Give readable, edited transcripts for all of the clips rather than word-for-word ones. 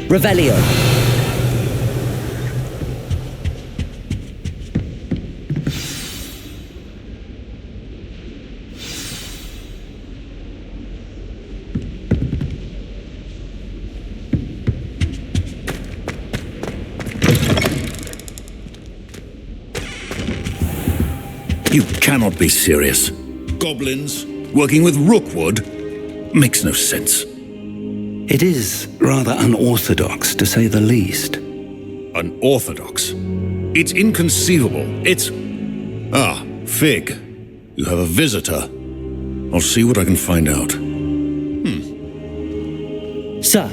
Revelio. You cannot be serious. Goblins working with Rookwood makes no sense. It is rather unorthodox, to say the least. Unorthodox? It's inconceivable. It's... Ah, Fig. You have a visitor. I'll see what I can find out. Sir,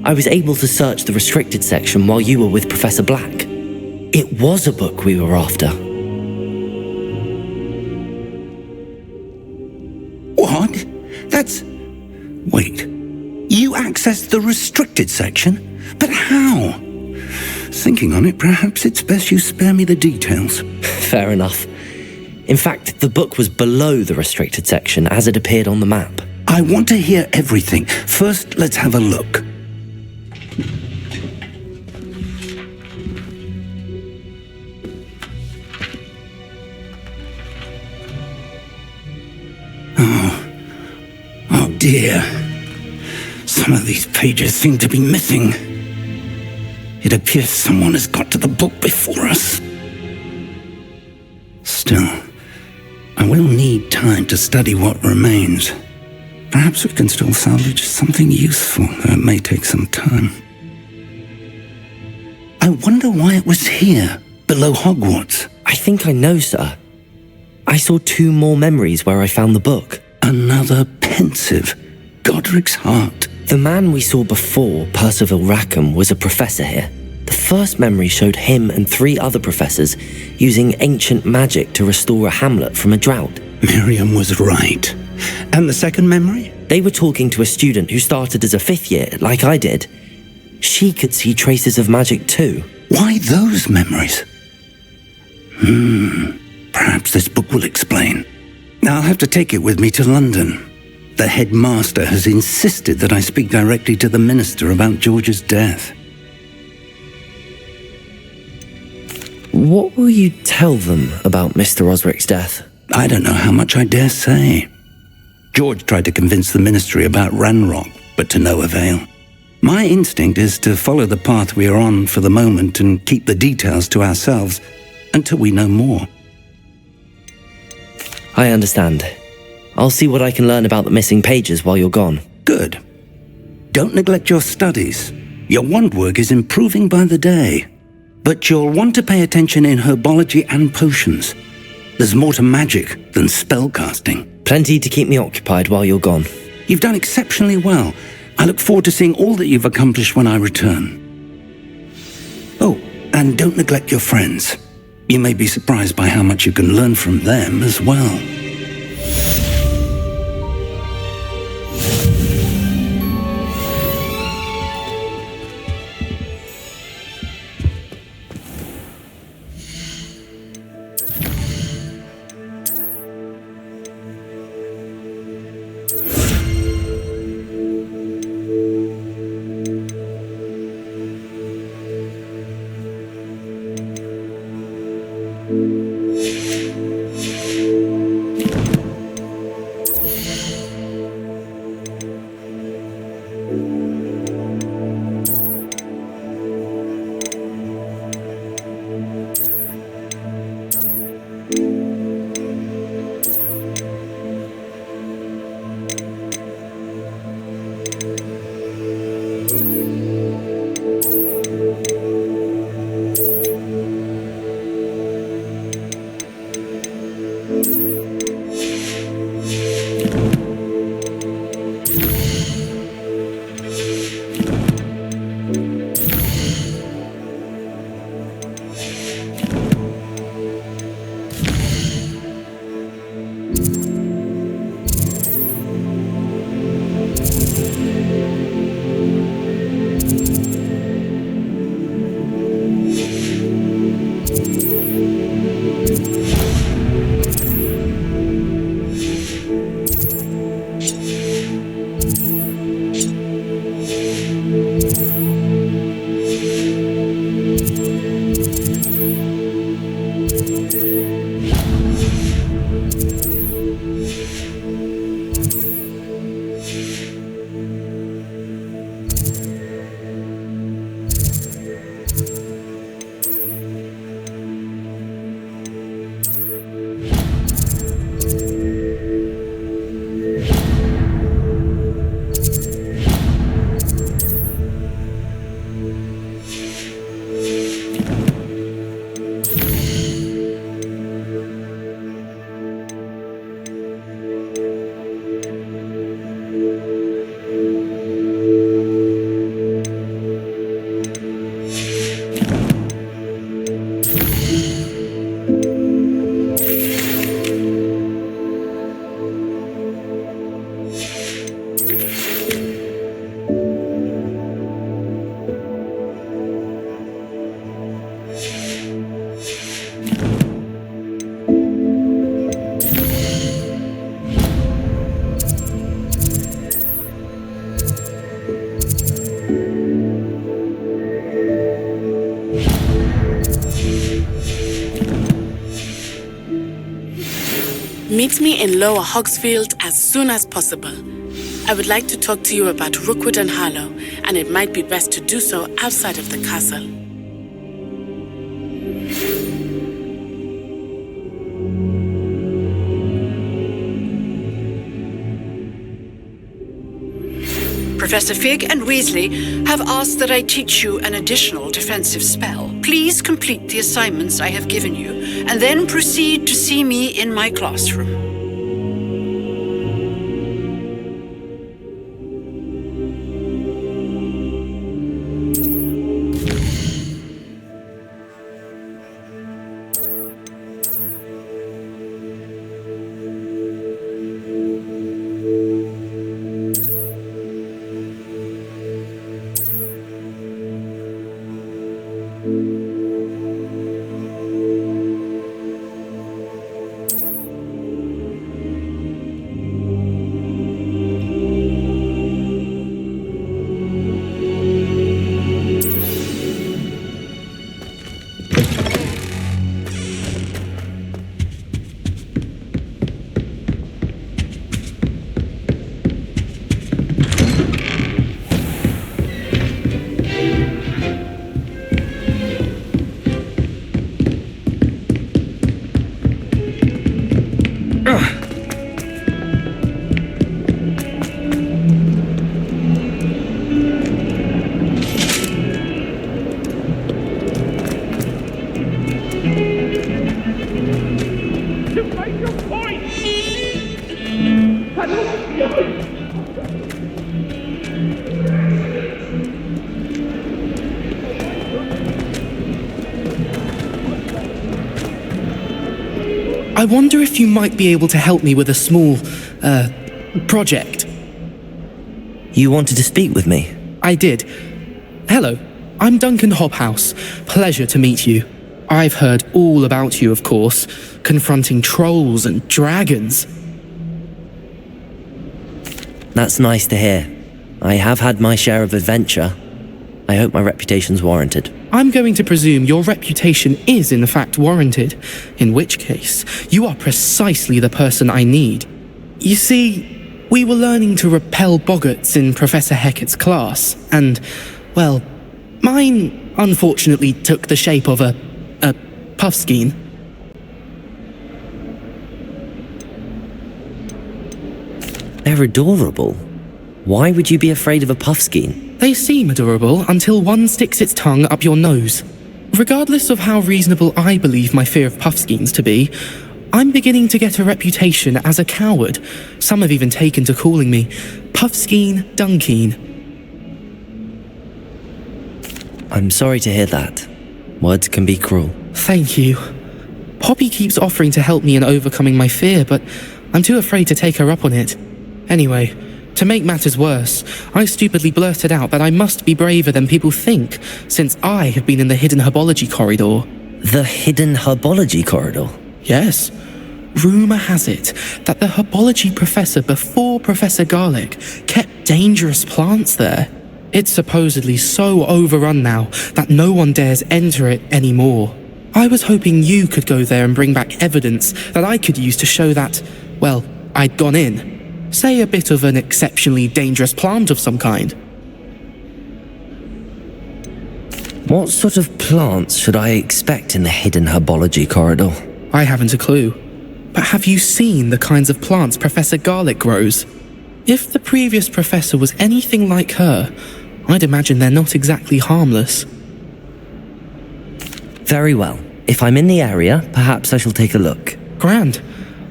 I was able to search the restricted section while you were with Professor Black. It was a book we were after. What? That's... Wait. You accessed the restricted section? But how? Thinking on it, perhaps it's best you spare me the details. Fair enough. In fact, the book was below the restricted section as it appeared on the map. I want to hear everything. First, let's have a look. Oh dear. Some of these pages seem to be missing. It appears someone has got to the book before us. Still, I will need time to study what remains. Perhaps we can still salvage something useful, though it may take some time. I wonder why it was here, below Hogwarts. I think I know, sir. I saw 2 more memories where I found the book. Another pensive. Godric's heart. The man we saw before, Percival Rackham, was a professor here. The first memory showed him and 3 other professors using ancient magic to restore a hamlet from a drought. Miriam was right. And the second memory? They were talking to a student who started as a 5th year, like I did. She could see traces of magic too. Why those memories? Perhaps this book will explain. I'll have to take it with me to London. The headmaster has insisted that I speak directly to the minister about George's death. What will you tell them about Mr. Osric's death? I don't know how much I dare say. George tried to convince the ministry about Ranrock, but to no avail. My instinct is to follow the path we are on for the moment and keep the details to ourselves until we know more. I understand. I'll see what I can learn about the missing pages while you're gone. Good. Don't neglect your studies. Your wand work is improving by the day. But you'll want to pay attention in herbology and potions. There's more to magic than spellcasting. Plenty to keep me occupied while you're gone. You've done exceptionally well. I look forward to seeing all that you've accomplished when I return. Oh, and don't neglect your friends. You may be surprised by how much you can learn from them as well. Meet me in Lower Hogsfield as soon as possible. I would like to talk to you about Rookwood and Harlow, and it might be best to do so outside of the castle. Professor Fig and Weasley have asked that I teach you an additional defensive spell. Please complete the assignments I have given you, and then proceed to see me in my classroom. I wonder if you might be able to help me with a small, project. You wanted to speak with me? I did. Hello, I'm Duncan Hobhouse. Pleasure to meet you. I've heard all about you, of course, confronting trolls and dragons. That's nice to hear. I have had my share of adventure. I hope my reputation's warranted. I'm going to presume your reputation is in fact warranted, in which case, you are precisely the person I need. You see, we were learning to repel boggarts in Professor Hecat's class, and, well, mine unfortunately took the shape of a puffskein. They're adorable. Why would you be afraid of a puffskein? They seem adorable until one sticks its tongue up your nose. Regardless of how reasonable I believe my fear of puffskeins to be, I'm beginning to get a reputation as a coward. Some have even taken to calling me Puffskeen Dunkeen. I'm sorry to hear that. Words can be cruel. Thank you. Poppy keeps offering to help me in overcoming my fear, but I'm too afraid to take her up on it. Anyway, to make matters worse, I stupidly blurted out that I must be braver than people think, since I have been in the hidden herbology corridor. The hidden herbology corridor? Yes. Rumour has it that the herbology professor before Professor Garlick kept dangerous plants there. It's supposedly so overrun now that no one dares enter it anymore. I was hoping you could go there and bring back evidence that I could use to show that, well, I'd gone in. Say a bit of an exceptionally dangerous plant of some kind. What sort of plants should I expect in the hidden herbology corridor? I haven't a clue. But have you seen the kinds of plants Professor Garlick grows? If the previous professor was anything like her, I'd imagine they're not exactly harmless. Very well. If I'm in the area, perhaps I shall take a look. Grand.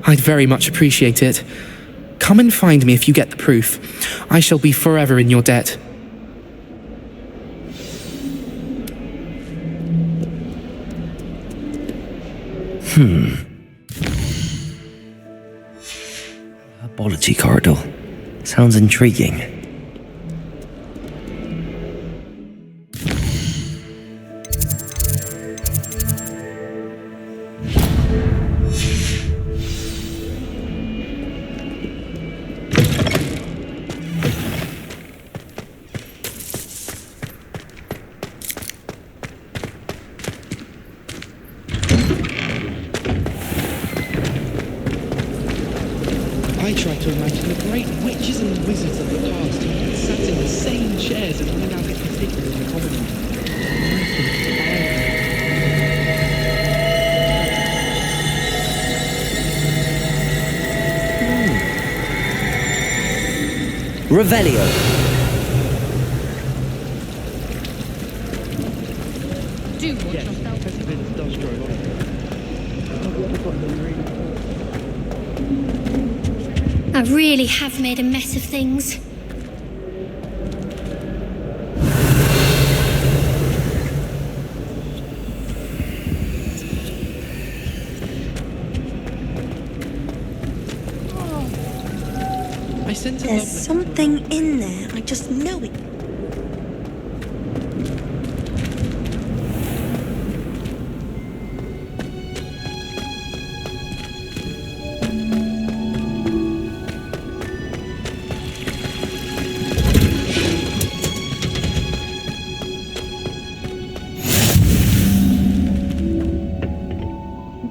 I'd very much appreciate it. Come and find me if you get the proof. I shall be forever in your debt. Herbology corridor. Sounds intriguing. I try to imagine the great witches and wizards of the past who had sat in the same chairs and read out the particulars in the comedy. Revelio. Do watch yourself. I really have made a mess of things. There's something in there. I just know it.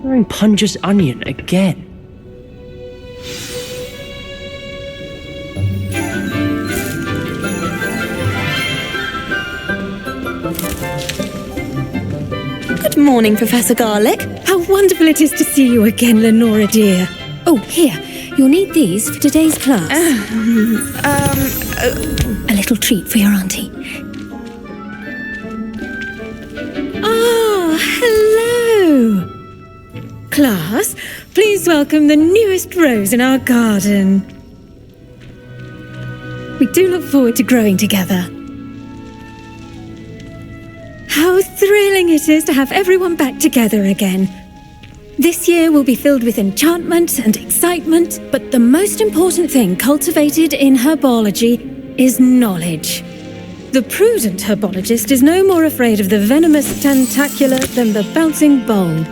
Wearing Punja's onion again. Good morning, Professor Garlick. How wonderful it is to see you again, Lenora dear. Oh, here, you'll need these for today's class. A little treat for your auntie. Oh, hello. Class, please welcome the newest rose in our garden. We do look forward to growing together. How thrilling it is to have everyone back together again. This year will be filled with enchantment and excitement, but the most important thing cultivated in herbology is knowledge. The prudent herbologist is no more afraid of the venomous tentacula than the bouncing bulb.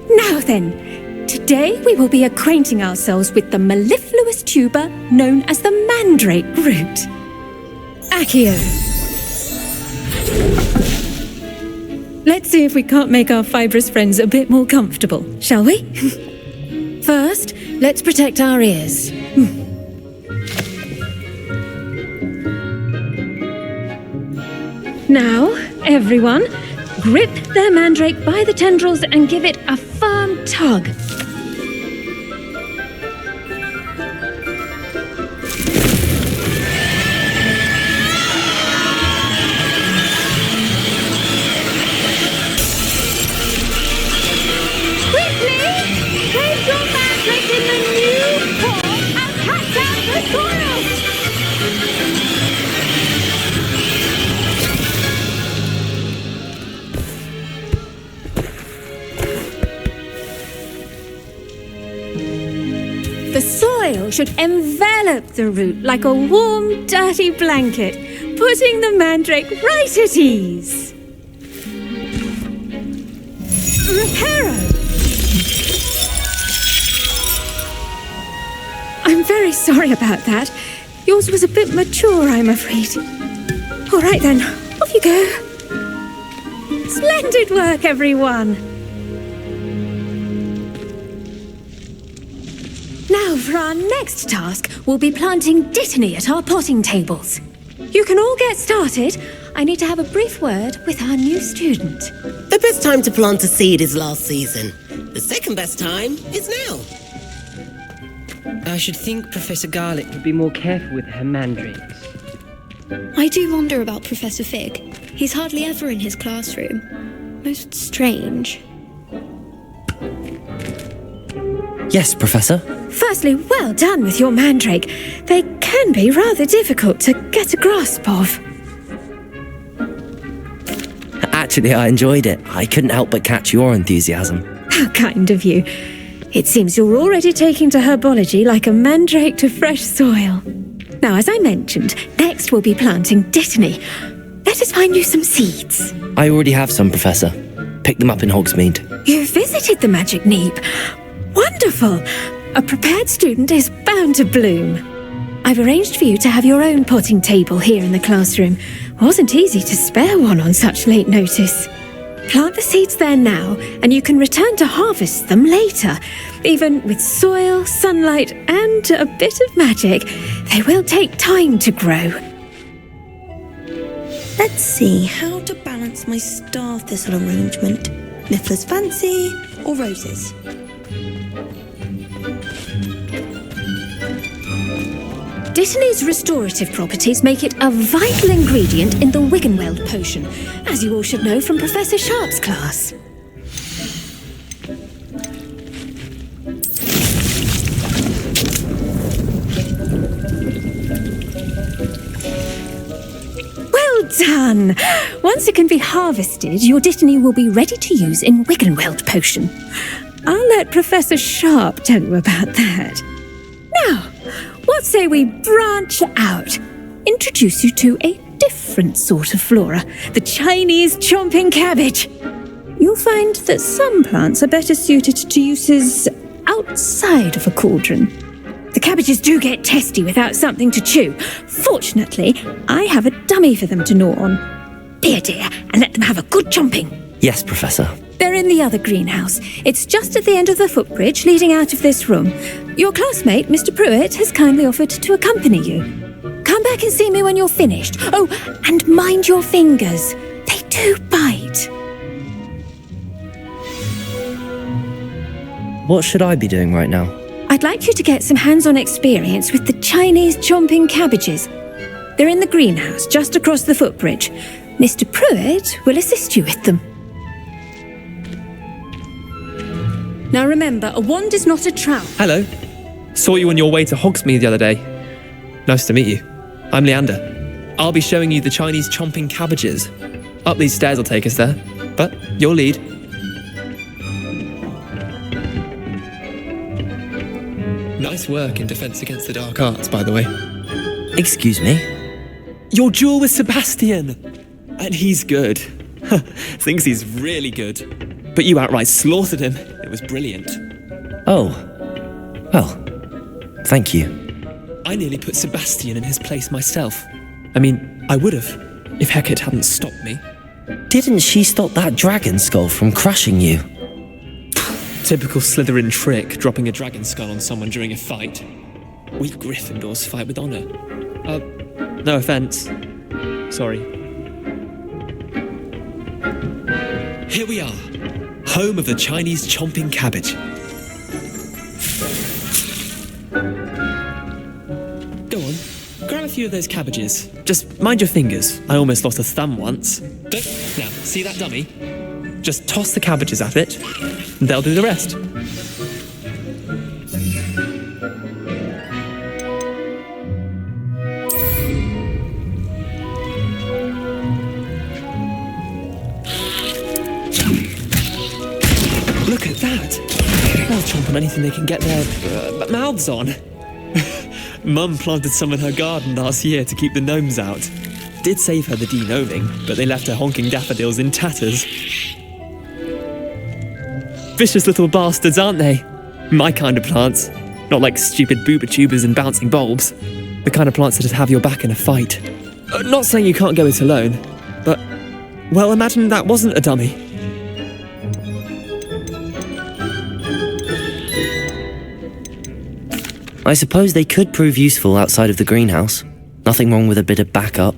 Now then, today we will be acquainting ourselves with the mellifluous tuber known as the mandrake root. Accio. Let's see if we can't make our fibrous friends a bit more comfortable, shall we? First, let's protect our ears. Now, everyone, grip their mandrake by the tendrils and give it a firm tug. The soil should envelop the root like a warm, dirty blanket, putting the mandrake right at ease. Hera! I'm very sorry about that. Yours was a bit mature, I'm afraid. All right then, off you go. Splendid work, everyone. Now for our next task, we'll be planting dittany at our potting tables. You can all get started. I need to have a brief word with our new student. The best time to plant a seed is last season. The second best time is now. I should think Professor Garlick would be more careful with her mandrakes. I do wonder about Professor Fig. He's hardly ever in his classroom. Most strange. Yes, Professor. Firstly, well done with your mandrake. They can be rather difficult to get a grasp of. Actually, I enjoyed it. I couldn't help but catch your enthusiasm. How kind of you. It seems you're already taking to herbology like a mandrake to fresh soil. Now, as I mentioned, next we'll be planting dittany. Let us find you some seeds. I already have some, Professor. Picked them up in Hogsmeade. You visited the Magic Neep. Wonderful. A prepared student is bound to bloom. I've arranged for you to have your own potting table here in the classroom. Wasn't easy to spare one on such late notice. Plant the seeds there now, and you can return to harvest them later. Even with soil, sunlight, and a bit of magic, they will take time to grow. Let's see how to balance my star thistle arrangement. Niffler's fancy or roses? Dittany's restorative properties make it a vital ingredient in the Wiggenweld potion, as you all should know from Professor Sharp's class. Well done! Once it can be harvested, your Dittany will be ready to use in Wiggenweld potion. I'll let Professor Sharp tell you about that. Now, what say we branch out? Introduce you to a different sort of flora, the Chinese chomping cabbage. You'll find that some plants are better suited to uses outside of a cauldron. The cabbages do get testy without something to chew. Fortunately, I have a dummy for them to gnaw on. Be a dear and let them have a good chomping. Yes, Professor. They're in the other greenhouse. It's just at the end of the footbridge leading out of this room. Your classmate, Mr. Pruitt, has kindly offered to accompany you. Come back and see me when you're finished. Oh, and mind your fingers. They do bite. What should I be doing right now? I'd like you to get some hands-on experience with the Chinese chomping cabbages. They're in the greenhouse just across the footbridge. Mr. Pruitt will assist you with them. Now remember, a wand is not a trowel. Hello. Saw you on your way to Hogsmeade the other day. Nice to meet you. I'm Leander. I'll be showing you the Chinese chomping cabbages. Up these stairs will take us there, but your lead. Nice work in Defense Against the Dark Arts, by the way. Excuse me? Your duel with Sebastian! And he's good. Thinks he's really good. But you outright slaughtered him. It was brilliant. Oh. Well, thank you. I nearly put Sebastian in his place myself. I mean, I would have, if Hecate hadn't stopped me. Didn't she stop that dragon skull from crushing you? Typical Slytherin trick, dropping a dragon skull on someone during a fight. We Gryffindors fight with honour. No offence. Sorry. Here we are, home of the Chinese chomping cabbage. Go on, grab a few of those cabbages. Just mind your fingers. I almost lost a thumb once. Now, see that dummy? Just toss the cabbages at it, and they'll do the rest. Look at that! They'll chomp on anything they can get their mouths on. Mum planted some in her garden last year to keep the gnomes out. Did save her the de-gnoming, but they left her honking daffodils in tatters. Vicious little bastards, aren't they? My kind of plants. Not like stupid booba tubers and bouncing bulbs. The kind of plants that'd have your back in a fight. Not saying you can't go it alone, but, well, imagine that wasn't a dummy. I suppose they could prove useful outside of the greenhouse. Nothing wrong with a bit of backup,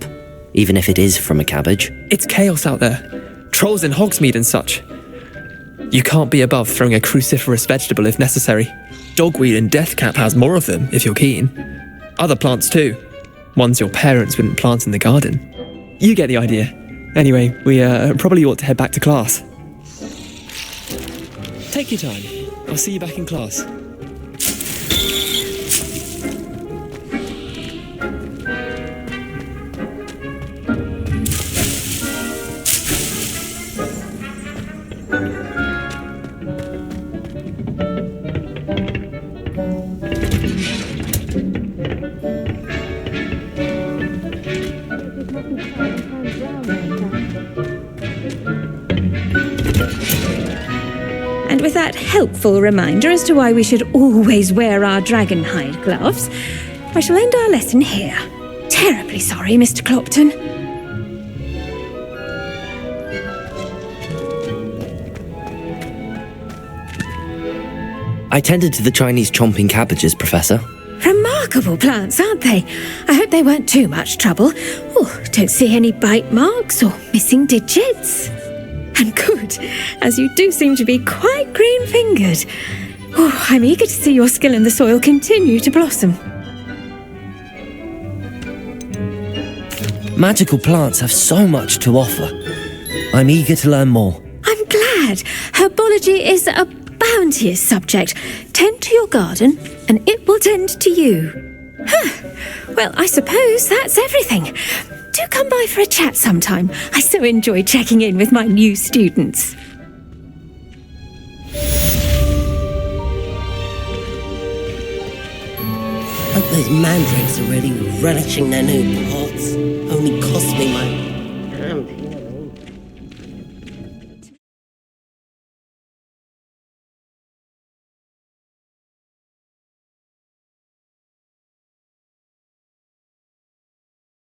even if it is from a cabbage. It's chaos out there. Trolls in Hogsmeade and such. You can't be above throwing a cruciferous vegetable if necessary. Dogweed and deathcap has more of them, if you're keen. Other plants too. Ones your parents wouldn't plant in the garden. You get the idea. Anyway, we probably ought to head back to class. Take your time. I'll see you back in class. And with that helpful reminder as to why we should always wear our dragon hide gloves, I shall end our lesson here. Terribly sorry, Mr. Clopton. I tended to the Chinese chomping cabbages, Professor. Remarkable plants, aren't they? I hope they weren't too much trouble. Oh, don't see any bite marks or missing digits. And good, as you do seem to be quite green-fingered. Oh, I'm eager to see your skill in the soil continue to blossom. Magical plants have so much to offer. I'm eager to learn more. I'm glad. Herbology is a bounteous subject. Tend to your garden, and it will tend to you. Well, I suppose that's everything. Do come by for a chat sometime. I so enjoy checking in with my new students. Hope those mandrakes are really relishing their new pots. Only cost me my damn